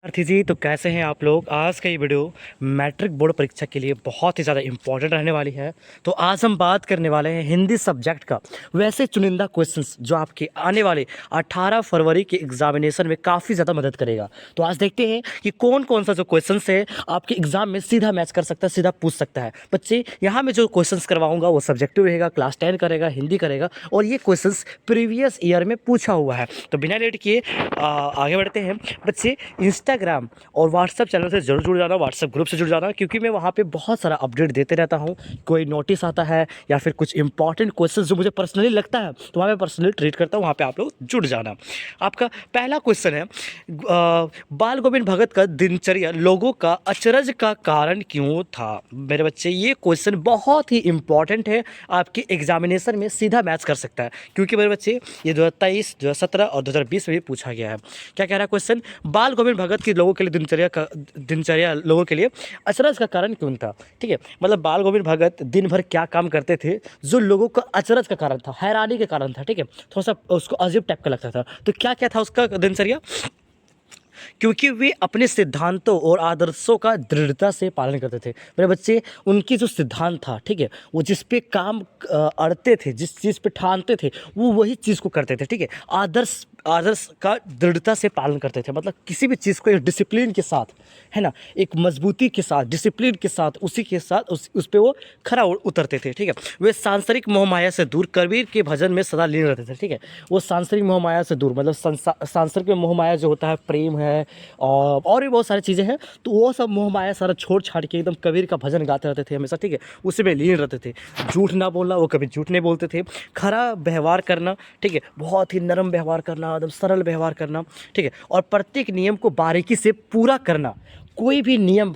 विद्यार्थी जी, तो कैसे हैं आप लोग। आज का ये वीडियो मैट्रिक बोर्ड परीक्षा के लिए बहुत ही ज़्यादा इंपॉर्टेंट रहने वाली है। तो आज हम बात करने वाले हैं हिंदी सब्जेक्ट का वैसे चुनिंदा क्वेश्चंस जो आपके आने वाले 18 फरवरी के एग्जामिनेशन में काफ़ी ज़्यादा मदद करेगा। तो आज देखते हैं कि कौन कौन सा जो क्वेश्चंस है आपके एग्जाम में सीधा मैच कर सकता है, सीधा पूछ सकता है। बच्चे, यहाँ में जो क्वेश्चन करवाऊंगा वो सब्जेक्टिव रहेगा, क्लास 10 करेगा, हिंदी करेगा, और ये क्वेश्चन प्रीवियस ईयर में पूछा हुआ है। तो बिना लेट किए आगे बढ़ते हैं। बच्चे, इंस्टाग्राम और व्हाट्सएप चैनल से जरूर जुड़ जाना, व्हाट्सएप ग्रुप से जुड़ जाना, क्योंकि मैं वहाँ पे बहुत सारा अपडेट देते रहता हूँ। कोई नोटिस आता है या फिर कुछ इंपॉर्टेंट क्वेश्चन जो मुझे पर्सनली लगता है तो वहाँ पे पर्सनली ट्रीट करता हूँ, वहाँ पे आप लोग जुड़ जाना। आपका पहला क्वेश्चन है, बाल गोविंद भगत का दिनचर्या लोगों का अचरज का कारण क्यों था। मेरे बच्चे, ये क्वेश्चन बहुत ही इंपॉर्टेंट है, आपके एग्जामिनेशन में सीधा मैच कर सकता है, क्योंकि मेरे बच्चे ये 2023, 2017 और 2020 में भी पूछा गया है। क्या कह रहा है क्वेश्चन, बाल गोविंद भगत के लोगों के लिए दिनचर्या लोगों के लिए अचरज का कारण क्यों था। ठीक है, मतलब बाल गोविंद भगत दिन भर क्या काम करते थे जो लोगों का अचरज का कारण था, हैरानी के कारण था। ठीक है, थोड़ा सा उसको अजीब टाइप का लगता था। तो क्या क्या था उसका दिनचर्या, क्योंकि वे अपने सिद्धांतों और आदर्शों का दृढ़ता से पालन करते थे। मेरे बच्चे, उनकी जो सिद्धांत था, ठीक है, वो जिस पे काम अड़ते थे, जिस चीज़ पे ठानते थे, वो वही चीज़ को करते थे। ठीक है, आदर्श आदर्श का दृढ़ता से पालन करते थे, मतलब किसी भी चीज़ को एक डिसिप्लिन के साथ, है ना, एक मजबूती के साथ, डिसिप्लिन के साथ, उसी के साथ उस पे वो खरा उतरते थे। ठीक है, वे सांसारिक मोहमाया से दूर कबीर के भजन में सदा लीन रहते थे। ठीक है, वो सांसारिक मोहमाया से दूर, मतलब सांसारिक मोहमाया जो होता है, प्रेम है और भी बहुत सारी चीज़ें हैं, तो वो सब मोह माया सारा छोड़ छाड़ के एकदम कबीर का भजन गाते रहते थे हमेशा। ठीक है, उसी में लीन रहते थे। झूठ ना बोलना, वो कभी झूठ नहीं बोलते थे। खरा व्यवहार करना, ठीक है, बहुत ही नरम व्यवहार करना, एकदम सरल व्यवहार करना। ठीक है, और प्रत्येक नियम को बारीकी से पूरा करना। कोई भी नियम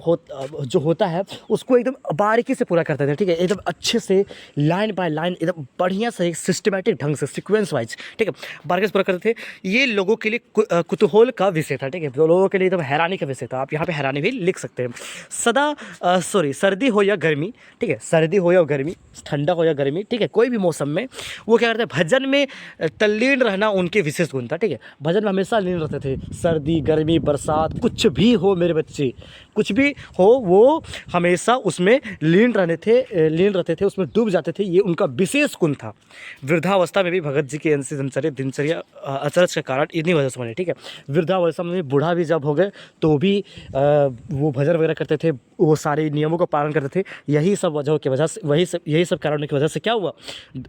जो होता है उसको एकदम बारीकी से पूरा करते थे। ठीक है, एकदम अच्छे से लाइन बाय लाइन, एकदम बढ़िया से, एक सिस्टमेटिक ढंग से, सीक्वेंस वाइज, ठीक है, बारीकी से पूरा करते थे। ये लोगों के लिए कुतूहल का विषय था। ठीक है, जो लोगों के लिए एकदम हैरानी का विषय था। आप यहाँ पे हैरानी भी लिख सकते हैं। सर्दी हो या गर्मी, ठीक है, सर्दी हो या गर्मी, ठंडा हो या गर्मी, ठीक है, कोई भी मौसम में वो क्या करते हैं, भजन में तल्लीन रहना उनके विशेष गुण था। ठीक है, भजन में हमेशा लीन रहते थे। सर्दी, गर्मी, बरसात, कुछ भी हो मेरे बच्चे, कुछ भी हो, वो हमेशा उसमें लीन रहते थे, उसमें डूब जाते थे। ये उनका विशेष गुण था। वृद्धावस्था में भी भगत जी के दिनचर्या अचरज के कारण इन्हीं वजह से बने। ठीक है, वृद्धावस्था में बूढ़ा भी जब हो गए तो भी वो भजन वगैरह करते थे, वो सारे नियमों का पालन करते थे। यही सब वजहों की वजह से, यही सब कारणों की वजह से क्या हुआ,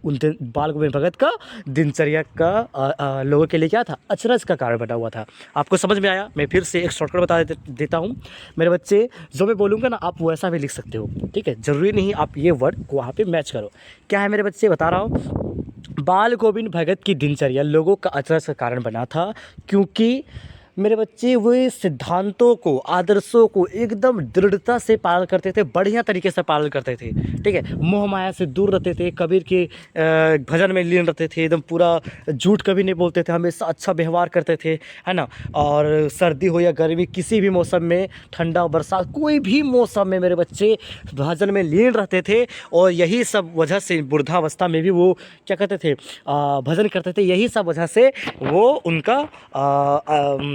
उन बाल गोविंद भगत का दिनचर्या का लोगों के लिए क्या था, अचरज का कारण बना हुआ था। आपको समझ में आया। मैं फिर से एक शॉर्टकट बता देता हूँ मेरे बच्चे, जो मैं बोलूँगा ना आप वैसा भी लिख सकते हो। ठीक है, ज़रूरी नहीं आप ये वर्ड को वहाँ पे मैच करो। क्या है मेरे बच्चे, बता रहा हूँ, बाल गोविंद भगत की दिनचर्या लोगों का अचरज का कारण बना था, क्योंकि मेरे बच्चे वे सिद्धांतों को, आदर्शों को एकदम दृढ़ता से पालन करते थे, बढ़िया तरीके से पालन करते थे। ठीक है, मोह माया से दूर रहते थे, कबीर के भजन में लीन रहते थे, एकदम पूरा झूठ कभी नहीं बोलते थे, हमेशा अच्छा व्यवहार करते थे, है ना। और सर्दी हो या गर्मी, किसी भी मौसम में, ठंडा बरसात, कोई भी मौसम में मेरे बच्चे भजन में लीन रहते थे। और यही सब वजह से वृद्धावस्था में भी वो क्या करते थे, भजन करते थे। यही सब वजह से वो उनका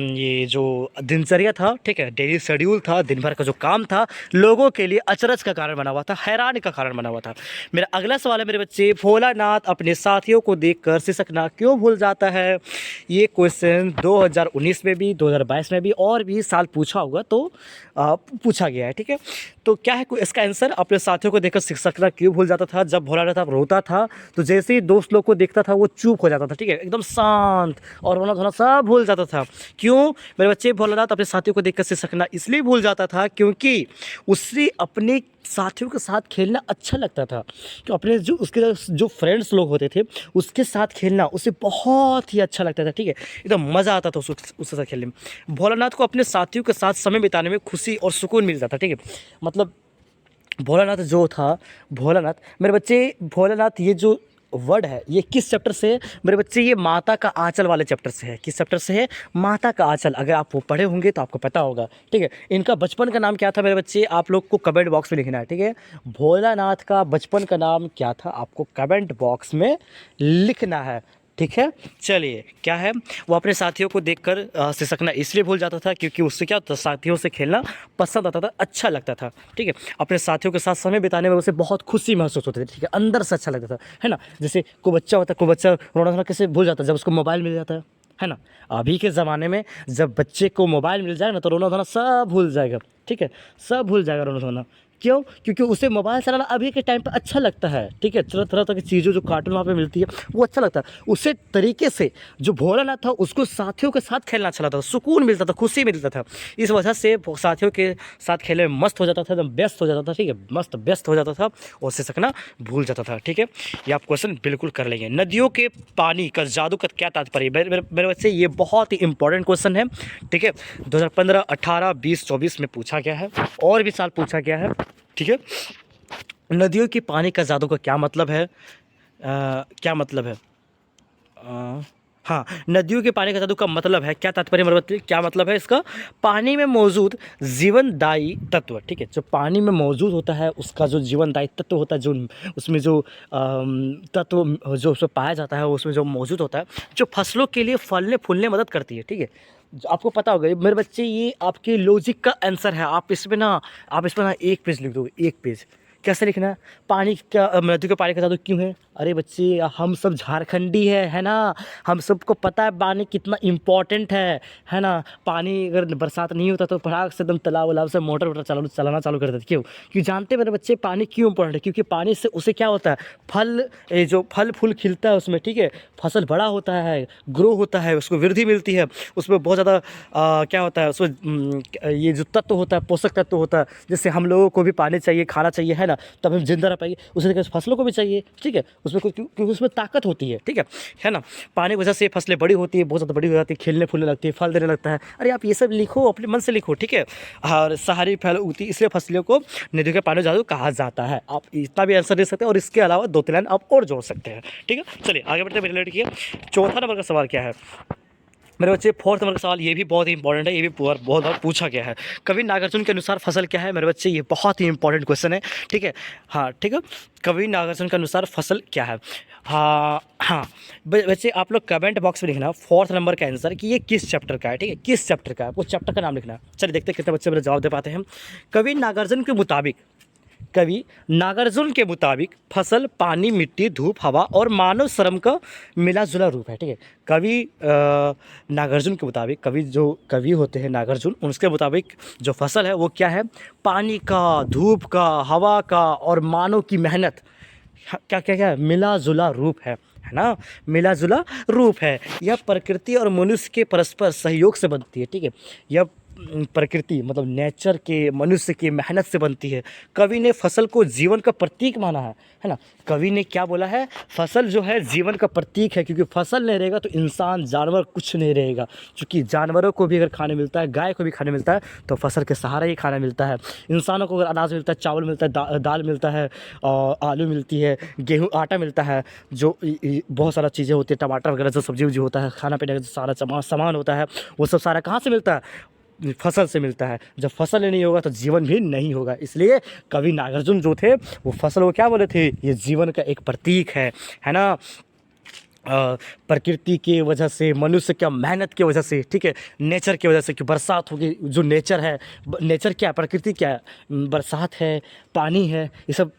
ये जो दिनचर्या था, ठीक है, डेली शेड्यूल था, दिन भर का जो काम था, लोगों के लिए अचरज का कारण बना हुआ था, हैरानी का कारण बना हुआ था। मेरा अगला सवाल है मेरे बच्चे, भोलानाथ अपने साथियों को देखकर सिसकना क्यों भूल जाता है। ये क्वेश्चन 2019 में भी, 2022 में भी और भी साल पूछा होगा, तो पूछा गया है। ठीक है, तो क्या है इसका आंसर, अपने साथियों को देखकर सिसकना क्यों भूल जाता था। जब भोलानाथ अब रोता था तो जैसे ही दोस्त लोग को देखता था वो चुप हो जाता था। ठीक है, एकदम शांत, और रोना धोना सब भूल जाता था। क्यों मेरे बच्चे, भोलानाथ अपने साथियों को देखकर सिसकना इसलिए भूल जाता था क्योंकि उसे अपने साथियों के साथ खेलना अच्छा लगता था। कि अपने जो उसके जो फ्रेंड्स लोग होते थे उसके साथ खेलना उसे बहुत ही अच्छा लगता था। ठीक है, एकदम मज़ा आता था उसके साथ खेलने में। भोलानाथ को अपने साथियों के साथ समय बिताने में खुशी और सुकून मिलता था। ठीक है, मतलब भोलानाथ जो था, भोलानाथ मेरे बच्चे, भोलानाथ ये जो वर्ड है ये किस चैप्टर से है मेरे बच्चे, ये माता का आंचल वाले चैप्टर से है। किस चैप्टर से है, माता का आंचल। अगर आप वो पढ़े होंगे तो आपको पता होगा। ठीक है, इनका बचपन का नाम क्या था मेरे बच्चे, आप लोग को कमेंट बॉक्स में लिखना है। ठीक है, भोलानाथ का बचपन का नाम क्या था, आपको कमेंट बॉक्स में लिखना है। ठीक है। चलिए क्या है, वो अपने साथियों को देखकर सिसकना इसलिए भूल जाता था क्योंकि उससे क्या होता था, साथियों से खेलना पसंद आता था, अच्छा लगता था। ठीक है, अपने साथियों के साथ समय बिताने में उसे बहुत खुशी महसूस होती थी। ठीक है, अंदर से अच्छा लगता था, है ना। जैसे कोई बच्चा होता है, कोई बच्चा रोना धोना कैसे भूल जाता है, जब उसको मोबाइल मिल जाता है ना। अभी के ज़माने में जब बच्चे को मोबाइल मिल जाए ना तो रोना धोना सब भूल जाएगा। ठीक है, सब भूल जाएगा रोना धोना। क्यों? क्योंकि उसे मोबाइल चलाना अभी के टाइम पे अच्छा लगता है। ठीक है, तरह तरह की चीज़ें जो कार्टून वहाँ पे मिलती है वो अच्छा लगता है उसे। तरीके से जो भोलानाथ था उसको साथियों के साथ खेलना अच्छा लगता था, सुकून मिलता था, खुशी मिलता था। इस वजह से वो साथियों के साथ खेलने में मस्त हो जाता था, एकदम व्यस्त हो जाता था। ठीक है, मस्त व्यस्त हो जाता था और सिसकना भूल जाता था। ठीक है, ये आप क्वेश्चन बिल्कुल कर लेंगे। नदियों के पानी का जादू का क्या तात्पर्य? मेरे बच्चे ये बहुत ही इंपॉर्टेंट क्वेश्चन है। ठीक है, 2015, 18, 20, 24 में पूछा गया है और भी साल पूछा गया है। ठीक है, नदियों के पानी का जादू का क्या मतलब है? क्या मतलब है? हाँ, नदियों के पानी का जादू का मतलब है, क्या तात्पर्य मेरे बच्चे, क्या मतलब है इसका? पानी में मौजूद जीवनदायी तत्व। ठीक है, जो पानी में मौजूद होता है उसका जो जीवनदायी तत्व होता है, जो उसमें जो तत्व जो उसमें पाया जाता है, उसमें जो मौजूद होता है, जो फसलों के लिए फलने फूलने मदद करती है। ठीक है, आपको पता होगा मेरे बच्चे, ये आपके लॉजिक का आंसर है। आप इसमें ना एक पेज लिख दोगे, एक पेज। कैसे लिखना है? पानी का, नदी के पानी का जादू क्यों है? अरे बच्चे, हम सब झारखंडी है ना। हम सबको पता है पानी कितना इम्पोर्टेंट है ना। पानी अगर बरसात नहीं होता तो फटाक से एकदम तालाब वालाब से मोटर वोटर चलाना चालू कर देते। क्यों? क्यों जानते हैं मेरे बच्चे पानी क्यों इम्पोर्टेंट है? क्योंकि पानी से उसे क्या होता है, जो फल फूल खिलता है उसमें। ठीक है, फसल बड़ा होता है, ग्रो होता है, उसको वृद्धि मिलती है, उसमें बहुत ज़्यादा क्या होता है उसमें, ये जो तत्व होता है, पोषक तत्व होता है, जिससे हम लोगों को भी पानी चाहिए, खाना चाहिए, है ना, तब हम जिंदा रह पाएंगे। उसी तरीके से फसलों को भी चाहिए। ठीक है, उसमें क्योंकि उसमें ताकत होती है। ठीक है ना। पानी की वजह से फसलें बड़ी होती है, बहुत ज़्यादा बड़ी हो जाती है, खिलने फूलने लगती है, फल देने लगता है। अरे आप ये सब लिखो, अपने मन से लिखो। ठीक है, और सहारी फैल उगती, इसलिए फसलों को नदियों के पानी जादू कहा जाता है। आप इतना भी आंसर दे सकते हैं और इसके अलावा 2-3 लाइन आप और जोड़ सकते हैं। ठीक है, चलिए आगे बढ़ते हैं। मेरे लड़की चौथा नंबर का सवाल क्या है मेरे बच्चे? फोर्थ नंबर का सवाल, ये भी बहुत ही इंपॉर्टेंट है, ये भी बहुत बार पूछा गया है। कवि नागार्जुन के अनुसार फसल क्या है? मेरे बच्चे, ये बहुत ही इंपॉर्टेंट क्वेश्चन है। ठीक है, हाँ ठीक है, कवि नागार्जुन के अनुसार फसल क्या है? हाँ बच्चे, आप लोग कमेंट बॉक्स में लिखना फोर्थ नंबर का आंसर कि ये किस चैप्टर का है। ठीक है, किस चैप्टर का है, वो चैप्टर का नाम लिखना। चलिए देखते हैं कितने बच्चे मेरे जवाब दे पाते हैं। कवि नागार्जुन के मुताबिक, कवि नागार्जुन के मुताबिक फसल पानी, मिट्टी, धूप, हवा और मानव श्रम का मिला जुला रूप है। ठीक है, कवि नागार्जुन के मुताबिक, कवि जो कवि होते हैं नागार्जुन, उनके मुताबिक जो फसल है वो क्या है? पानी का, धूप का, हवा का और मानव की मेहनत, क्या क्या क्या मिला जुला रूप है ना। मिला जुला रूप है। यह प्रकृति और मनुष्य के परस्पर सहयोग से बनती है। ठीक है, यह प्रकृति मतलब नेचर के, मनुष्य की मेहनत से बनती है। कवि ने फसल को जीवन का प्रतीक माना है ना। कवि ने क्या बोला है? फसल जो है जीवन का प्रतीक है, क्योंकि फसल नहीं रहेगा तो इंसान, जानवर कुछ नहीं रहेगा। क्योंकि जानवरों को भी अगर खाने मिलता है, गाय को भी खाने मिलता है, तो फसल के सहारा ही खाना मिलता है। इंसानों को अगर अनाज मिलता है, चावल मिलता है, दाल मिलता है, और आलू मिलती है, गेहूँ आटा मिलता है, जो बहुत सारा चीज़ें होती है, टमाटर वगैरह जो सब्जी वब्जी होता है, खाना पीने का जो सारा सामान होता है, वो सब सारा कहाँ से मिलता है? फसल से मिलता है। जब फसल नहीं होगा तो जीवन भी नहीं होगा। इसलिए कवि नागार्जुन जो थे वो फसल को क्या बोले थे? ये जीवन का एक प्रतीक है ना। प्रकृति की वजह से, मनुष्य की मेहनत की वजह से, ठीक है, नेचर की वजह से, कि बरसात होगी, जो नेचर है, नेचर क्या है, प्रकृति क्या है, बरसात है, पानी है, ये सब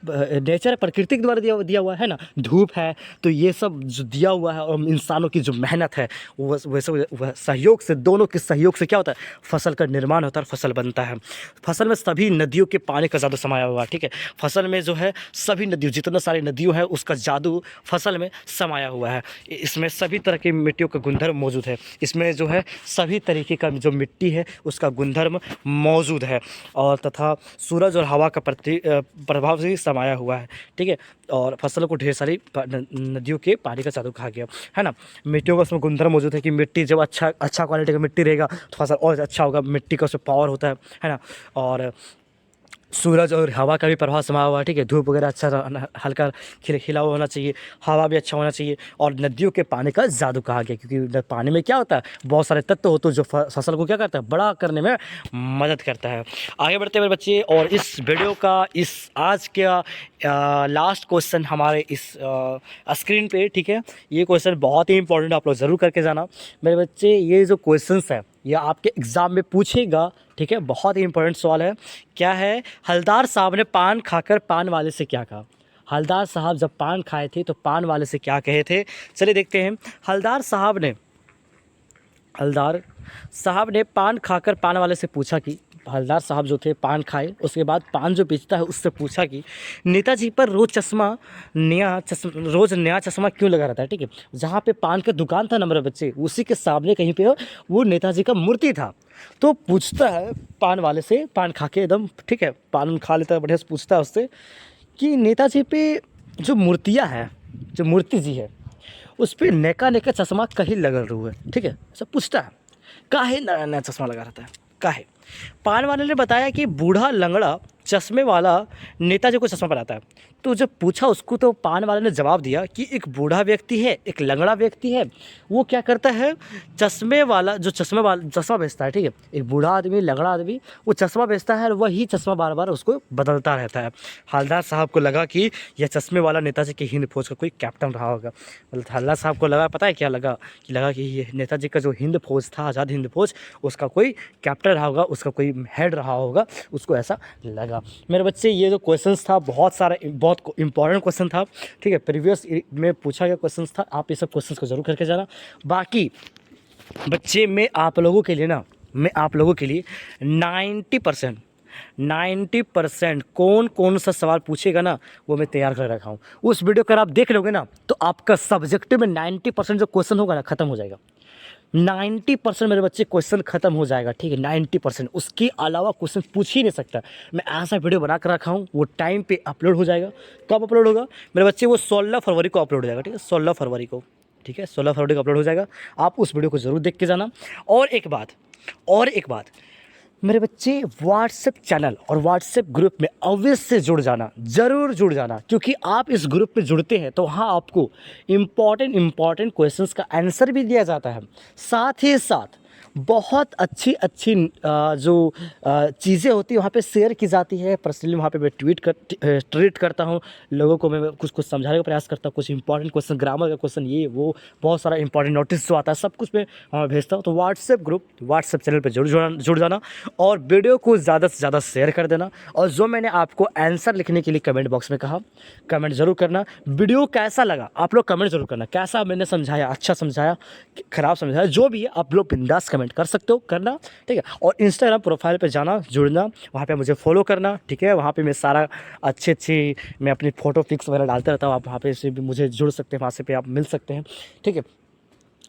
नेचर प्रकृति के द्वारा दिया हुआ है ना। धूप है, तो ये सब जो दिया हुआ है, और इंसानों की जो मेहनत है वो सब वह सहयोग से, दोनों के सहयोग से क्या होता है? फसल का निर्माण होता है और फसल बनता है। फसल में सभी नदियों के पानी का जादू समाया हुआ है। ठीक है, फसल में जो है सभी नदियों, जितना सारी नदियों है उसका जादू फसल में समाया हुआ है। इसमें सभी तरह की मिट्टियों का गुणधर्म मौजूद है। इसमें जो है सभी तरीके का जो मिट्टी है उसका गुणधर्म मौजूद है, और तथा सूरज और हवा का प्रभाव से समाया हुआ है। ठीक है, और फसलों को ढेर सारी नदियों के पानी का जादू कहा गया है ना। मिट्टियों का उसमें गुणधर्म मौजूद है कि मिट्टी जब अच्छा क्वालिटी का मिट्टी रहेगा तो फसल और अच्छा होगा। मिट्टी का उसमें पावर होता है ना। और सूरज और हवा का भी प्रभाव समा हुआ है, ठीक है। धूप वगैरह अच्छा हल्का खिला हुआ होना चाहिए, हवा भी अच्छा होना चाहिए, और नदियों के पानी का जादू कहा गया, क्योंकि पानी में क्या होता है, बहुत सारे तत्व होते हैं जो फसल को क्या करता है, बड़ा करने में मदद करता है। आगे बढ़ते हैं मेरे बच्चे, और इस वीडियो का इस आज का लास्ट क्वेश्चन हमारे इस स्क्रीन पे, ठीक है। ये क्वेश्चन बहुत ही इंपॉर्टेंट, आप लोग ज़रूर करके जाना मेरे बच्चे। ये जो क्वेश्चंस है ये आपके एग्ज़ाम में पूछेगा, ठीक है। बहुत ही इंपॉर्टेंट सवाल है। क्या है, हलदार साहब ने पान खाकर पान वाले से क्या कहा। हलदार साहब जब पान खाए थे तो पान वाले से क्या कहे थे, चलिए देखते हैं। हलदार साहब ने पान खाकर पान वाले से पूछा कि, हलदार साहब जो थे पान खाए, उसके बाद पान जो बेचता है उससे पूछा कि नेताजी पर रोज़ नया चश्मा क्यों लगा रहता है, ठीक है। जहाँ पे पान का दुकान था ना मेरे बच्चे, उसी के सामने कहीं पे वो नेताजी का मूर्ति था। तो पूछता है पान वाले से, पान खा के एकदम, ठीक है, पान खा लेता है बढ़िया से, पूछता है उससे कि नेताजी पे जो मूर्तियाँ हैं, जो मूर्ति जी है, उस पर नेका चश्मा कहीं लगा हुआ है, ठीक है। सब पूछता है काहे नया नया चश्मा लगा रहता है, काहे। पान वाले ने बताया कि बूढ़ा लंगड़ा चश्मे वाला नेताजी को चश्मा पहनाता है। तो जब पूछा उसको तो पान वाले ने जवाब दिया कि एक बूढ़ा व्यक्ति है, एक लंगड़ा व्यक्ति है, वो क्या करता है, चश्मे वाला जो चश्मा बेचता है, ठीक है, एक बूढ़ा आदमी लंगड़ा आदमी वो चश्मा बेचता है और वही चश्मा बार बार उसको बदलता रहता है। हलदार साहब को लगा कि यह चश्मे वाला नेताजी की हिंद फौज का कोई कैप्टन रहा होगा। मतलब हलदार साहब को लगा, पता है क्या लगा कि ये नेताजी का जो हिंद फौज था, आज़ाद हिंद फौज, उसका कोई कैप्टन रहा होगा, उसका कोई हेड रहा होगा, उसको ऐसा लगा। मेरे बच्चे ये जो क्वेश्चंस था बहुत इंपॉर्टेंट क्वेश्चन था, ठीक है, प्रीवियस में पूछा गया क्वेश्चंस था। आप ये सब क्वेश्चंस को जरूर करके जाना। बाकी बच्चे मैं आप लोगों के लिए 90% कौन सा सवाल पूछेगा ना, वो मैं तैयार कर रखा हूँ। उस वीडियो को अगर आप देख लोगे ना तो आपका सब्जेक्टिव में 90% जो क्वेश्चन होगा ना ख़त्म हो जाएगा। 90% मेरे बच्चे क्वेश्चन ख़त्म हो जाएगा, ठीक है। 90% उसके अलावा क्वेश्चन पूछ ही नहीं सकता। मैं ऐसा वीडियो बना कर रखा हूँ, वो टाइम पे अपलोड हो जाएगा। कब अपलोड होगा मेरे बच्चे, वो 16 फरवरी को अपलोड हो जाएगा, ठीक है, 16 फरवरी को, ठीक है, 16 फरवरी को अपलोड हो जाएगा। आप उस वीडियो को ज़रूर देख के जाना। और एक बात मेरे बच्चे, व्हाट्सएप चैनल और व्हाट्सएप ग्रुप में अवश्य जुड़ जाना, ज़रूर जुड़ जाना, क्योंकि आप इस ग्रुप में जुड़ते हैं तो वहाँ आपको इम्पॉर्टेंट क्वेश्चंस का आंसर भी दिया जाता है। साथ ही साथ बहुत अच्छी जो चीज़ें होती है वहाँ पे शेयर की जाती है। पर्सनली वहाँ पे मैं ट्वीट करता हूँ लोगों को, मैं कुछ समझाने का प्रयास करता हूँ, कुछ इंपॉर्टेंट क्वेश्चन, ग्रामर का क्वेश्चन, ये वो बहुत सारा इंपॉर्टेंट नोटिस जो आता है सब कुछ मैं वहाँ भेजता हूँ। तो व्हाट्सएप चैनल पर जुड़ जाना और वीडियो को ज़्यादा से ज़्यादा शेयर कर देना। और जो मैंने आपको आंसर लिखने के लिए कमेंट बॉक्स में कहा, कमेंट ज़रूर करना। वीडियो कैसा लगा आप लोग कमेंट ज़रूर करना, कैसा मैंने समझाया, अच्छा समझाया, ख़राब समझाया, जो भी है आप लोग बिंदास कमेंट कर सकते हो, करना, ठीक है। और इंस्टाग्राम प्रोफाइल पे जाना, जुड़ना, वहाँ पे मुझे फॉलो करना, ठीक है। वहाँ पे मैं सारा अच्छी मैं अपनी फ़ोटो पिक्स वगैरह डालता रहता हूँ। आप वहाँ पे से भी मुझे जुड़ सकते हैं, वहाँ से पे आप मिल सकते हैं, ठीक है।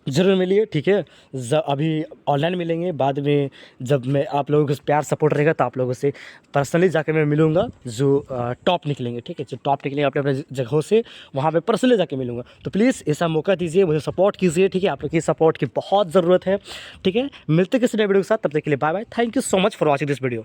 ज़रूर मिलिए, ठीक है। अभी ऑनलाइन मिलेंगे, बाद में जब मैं आप लोगों को प्यार सपोर्ट रहेगा तो आप लोगों से पर्सनली जाकर मैं मिलूँगा। जो टॉप निकलेंगे, ठीक है, जो टॉप निकलेंगे अपने अपने जगहों से, वहाँ पे पर्सनली जाके मिलूँगा। तो प्लीज़ ऐसा मौका दीजिए, मुझे सपोर्ट कीजिए, ठीक है। आप लोग की सपोर्ट की बहुत ज़रूरत है, ठीक है। मिलते किसी नए वीडियो के साथ, तब तक के लिए bye bye. Thank you so much for watching this video.